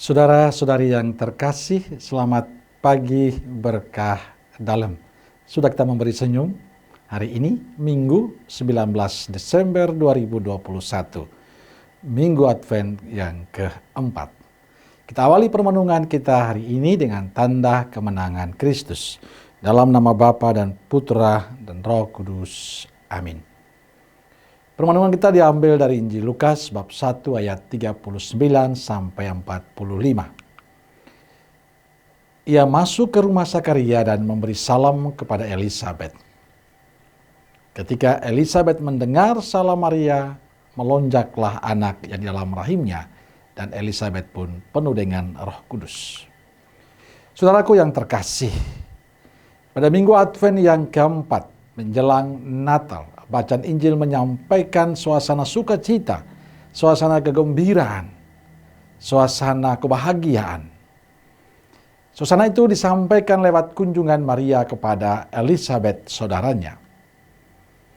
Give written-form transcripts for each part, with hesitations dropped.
Saudara-saudari yang terkasih, selamat pagi berkah dalam. Sudah kita memberi senyum hari ini, Minggu 19 Desember 2021. Minggu Advent yang keempat. Kita awali permenungan kita hari ini dengan tanda kemenangan Kristus. Dalam nama Bapa dan Putra dan Roh Kudus. Amin. Permenungan kita diambil dari Injil Lukas bab 1 ayat 39 sampai 45. Ia masuk ke rumah Sakaria dan memberi salam kepada Elisabet. Ketika Elisabet mendengar salam Maria, melonjaklah anak yang di dalam rahimnya, dan Elisabet pun penuh dengan Roh Kudus. Saudaraku yang terkasih, pada Minggu Advent yang keempat menjelang Natal, bacaan Injil menyampaikan suasana sukacita, suasana kegembiraan, suasana kebahagiaan. Suasana itu disampaikan lewat kunjungan Maria kepada Elisabet, saudaranya.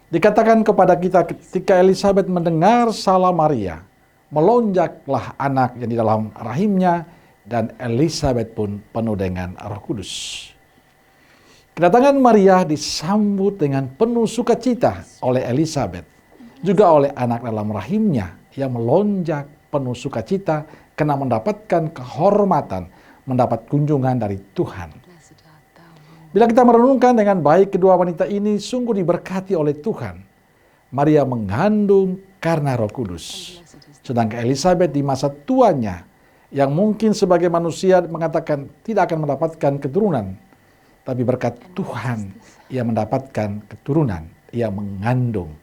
Dikatakan kepada kita ketika Elisabet mendengar salam Maria, melonjaklah anak yang di dalam rahimnya, dan Elisabet pun penuh dengan Roh Kudus. Kedatangan Maria disambut dengan penuh sukacita oleh Elisabet, juga oleh anak dalam rahimnya yang melonjak penuh sukacita karena mendapatkan kehormatan, mendapat kunjungan dari Tuhan. Bila kita merenungkan dengan baik, kedua wanita ini sungguh diberkati oleh Tuhan. Maria mengandung karena Roh Kudus, sedangkan Elisabet di masa tuanya yang mungkin sebagai manusia mengatakan tidak akan mendapatkan keturunan, tapi berkat Tuhan ia mendapatkan keturunan, ia mengandung.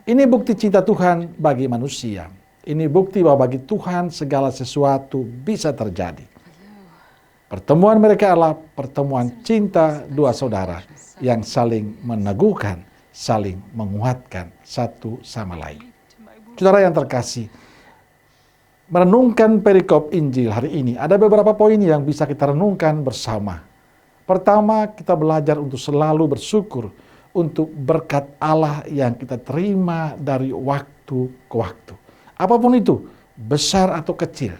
Ini bukti cinta Tuhan bagi manusia. Ini bukti bahwa bagi Tuhan segala sesuatu bisa terjadi. Pertemuan mereka adalah pertemuan cinta dua saudara yang saling meneguhkan, saling menguatkan satu sama lain. Saudara yang terkasih, merenungkan perikop Injil hari ini, ada beberapa poin yang bisa kita renungkan bersama. Pertama, kita belajar untuk selalu bersyukur untuk berkat Allah yang kita terima dari waktu ke waktu. Apapun itu, besar atau kecil,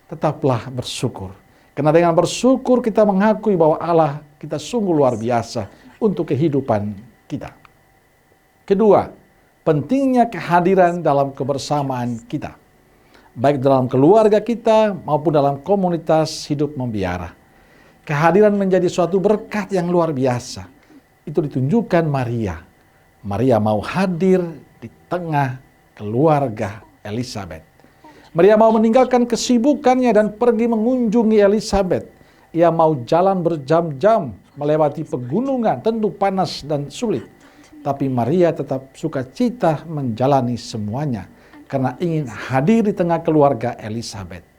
tetaplah bersyukur. Karena dengan bersyukur kita mengakui bahwa Allah kita sungguh luar biasa untuk kehidupan kita. Kedua, pentingnya kehadiran dalam kebersamaan kita, baik dalam keluarga kita maupun dalam komunitas hidup membiara. Kehadiran menjadi suatu berkat yang luar biasa. Itu ditunjukkan Maria. Maria mau hadir di tengah keluarga Elisabet. Maria mau meninggalkan kesibukannya dan pergi mengunjungi Elisabet. Ia mau jalan berjam-jam melewati pegunungan, tentu panas dan sulit. Tapi Maria tetap sukacita menjalani semuanya karena ingin hadir di tengah keluarga Elisabet.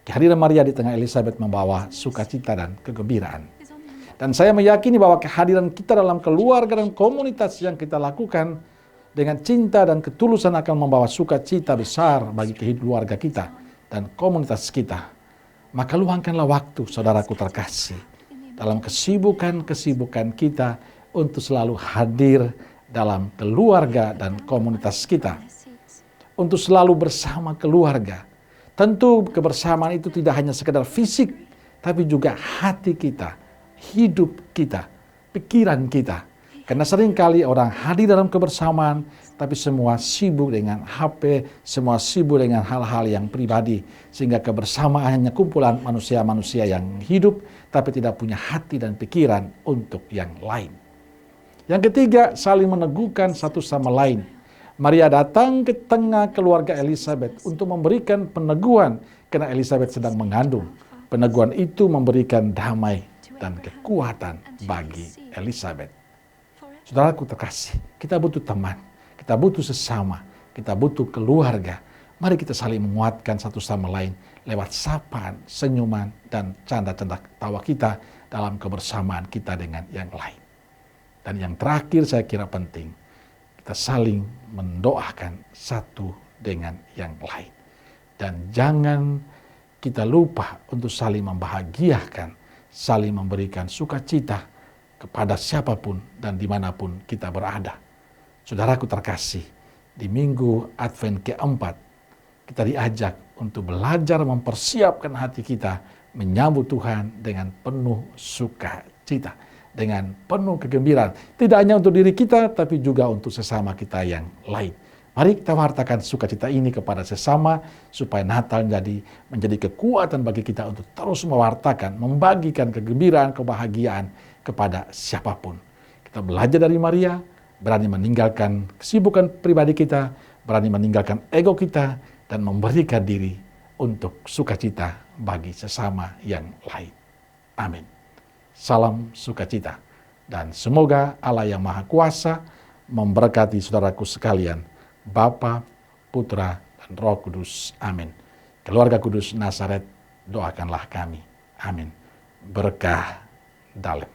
Kehadiran Maria di tengah Elisabet membawa sukacita dan kegembiraan. Dan saya meyakini bahwa kehadiran kita dalam keluarga dan komunitas yang kita lakukan dengan cinta dan ketulusan akan membawa sukacita besar bagi keluarga kita dan komunitas kita. Maka luangkanlah waktu, saudaraku terkasih, dalam kesibukan-kesibukan kita untuk selalu hadir dalam keluarga dan komunitas kita. Untuk selalu bersama keluarga. Tentu kebersamaan itu tidak hanya sekedar fisik, tapi juga hati kita, hidup kita, pikiran kita. Karena seringkali orang hadir dalam kebersamaan, tapi semua sibuk dengan HP, semua sibuk dengan hal-hal yang pribadi. Sehingga kebersamaan hanya kumpulan manusia-manusia yang hidup, tapi tidak punya hati dan pikiran untuk yang lain. Yang ketiga, saling meneguhkan satu sama lain. Maria datang ke tengah keluarga Elisabet untuk memberikan peneguhan karena Elisabet sedang mengandung. Peneguhan itu memberikan damai dan kekuatan bagi Elisabet. Saudaraku terkasih, kita butuh teman, kita butuh sesama, kita butuh keluarga. Mari kita saling menguatkan satu sama lain lewat sapaan, senyuman, dan canda-canda tawa kita dalam kebersamaan kita dengan yang lain. Dan yang terakhir saya kira penting, kita saling mendoakan satu dengan yang lain. Dan jangan kita lupa untuk saling membahagiakan, saling memberikan sukacita kepada siapapun dan dimanapun kita berada. Saudaraku terkasih, di Minggu Advent keempat, kita diajak untuk belajar mempersiapkan hati kita menyambut Tuhan dengan penuh sukacita, dengan penuh kegembiraan. Tidak hanya untuk diri kita, tapi juga untuk sesama kita yang lain. Mari kita wartakan sukacita ini kepada sesama, supaya Natal menjadi kekuatan bagi kita untuk terus mewartakan, membagikan kegembiraan, kebahagiaan kepada siapapun. Kita belajar dari Maria, berani meninggalkan kesibukan pribadi kita, berani meninggalkan ego kita, dan memberikan diri untuk sukacita bagi sesama yang lain. Amin. Salam sukacita. Dan semoga Allah yang Maha Kuasa memberkati saudaraku sekalian, Bapa, Putra, dan Roh Kudus. Amin. Keluarga Kudus Nazaret, doakanlah kami. Amin. Berkah dalam.